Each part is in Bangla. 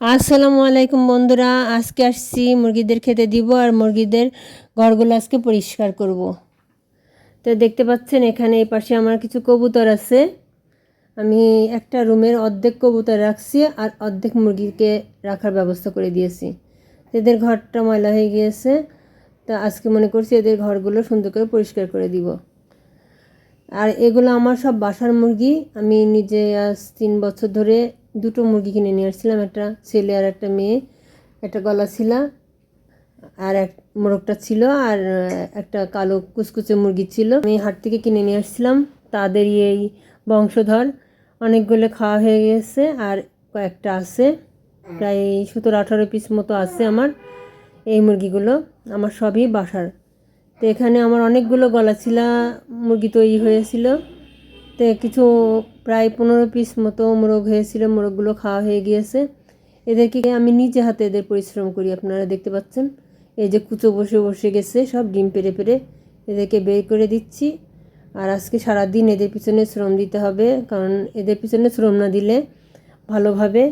আসসালামু আলাইকুম বন্ধুরা, আজকে আসছি মুরগিদের খেতে দিব আর মুরগিদের ঘরগুলো আজকে পরিষ্কার করব। তো দেখতে পাচ্ছেন এখানে এই পাশে আমার কিছু কবুতর আছে। আমি একটা রুমের অর্ধেক কবুতর রাখছি আর অর্ধেক মুরগিকে রাখার ব্যবস্থা করে দিয়েছি। এদের ঘরটা ময়লা হয়ে গিয়েছে, তা আজকে মনে করছি এদের ঘরগুলো সুন্দর করে পরিষ্কার করে দিব। আর এগুলো আমার সব বাসার মুরগি। আমি নিজে আজ 3 বছর ধরে দুটো মুরগি কিনে নিয়ে আসছিলাম, একটা ছেলে আর একটা মেয়ে, একটা গলাছিলা আর এক মোরগটা ছিল, আর একটা কালো কুচকুচে মুরগি ছিল। আমি হাট থেকে কিনে নিয়ে আসছিলাম, তাদেরই এই বংশধর। অনেকগুলো খাওয়া হয়ে গেছে আর কয়েকটা আছে, প্রায় 17-18 পিস মতো আছে আমার এই মুরগিগুলো। আমার সবই বাসার। তো এখানে আমার অনেকগুলো গলাছিলা মুরগি তৈরি হয়েছিল। তো কিছু প্রায় 15 পিস মতো মোরগ হয়েছিল, মোরগগুলো খাওয়া হয়ে গিয়েছে। এদেরকে আমি নিজে হাতে এদের পরিশ্রম করি, আপনারা দেখতে পাচ্ছেন। এই যে কুচো বসে বসে গেছে, সব ডিম পেড়ে পেড়ে এদেরকে বের করে দিচ্ছি। আর আজকে সারাদিন এদের পিছনে শ্রম দিতে হবে, কারণ এদের পিছনে শ্রম না দিলে ভালোভাবে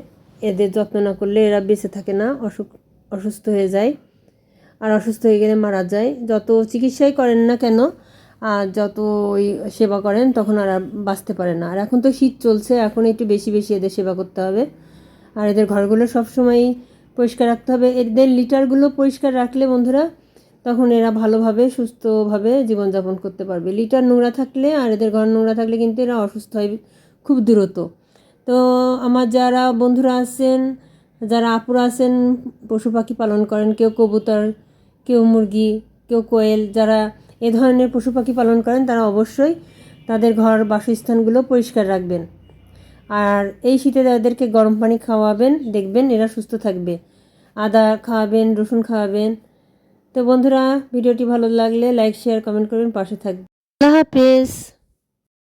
এদের যত্ন না করলে এরা বেঁচে থাকে না, অসুস্থ হয়ে যায়। আর অসুস্থ হয়ে গেলে মারা যায়। যত চিকিৎসাই করেন না কেন আর যত ওই সেবা করেন তখন আর বাঁচতে পারে না। আর এখন তো শীত চলছে, এখন একটু বেশি বেশি এদের সেবা করতে হবে। আর এদের ঘরগুলো সবসময়ই পরিষ্কার রাখতে হবে। এদের লিটারগুলো পরিষ্কার রাখলে বন্ধুরা তখন এরা ভালোভাবে সুস্থভাবে জীবনযাপন করতে পারবে। লিটার নোংরা থাকলে আর এদের ঘর নোংরা থাকলে কিন্তু এরা অসুস্থ হয় খুব দ্রুত। তো আমার যারা বন্ধুরা আছেন, যারা আপুরা আছেন, পশু পাখি পালন করেন, কেউ কবুতর, কেউ মুরগি, কেউ কোয়েল, যারা এ ধরনের পশু পাখি পালন করেন তারা অবশ্যই তাদের ঘর বাসস্থানগুলো পরিষ্কার রাখবেন। আর এই শীতে তাদেরকে গরম পানি খাওয়াবেন, দেখবেন এরা সুস্থ থাকবে। আদা খাওয়াবেন, রসুন খাওয়াবেন। তো বন্ধুরা, ভিডিওটি ভালো লাগলে লাইক শেয়ার কমেন্ট করবেন, পাশে থাকবেন। আল্লাহ হাফেজ।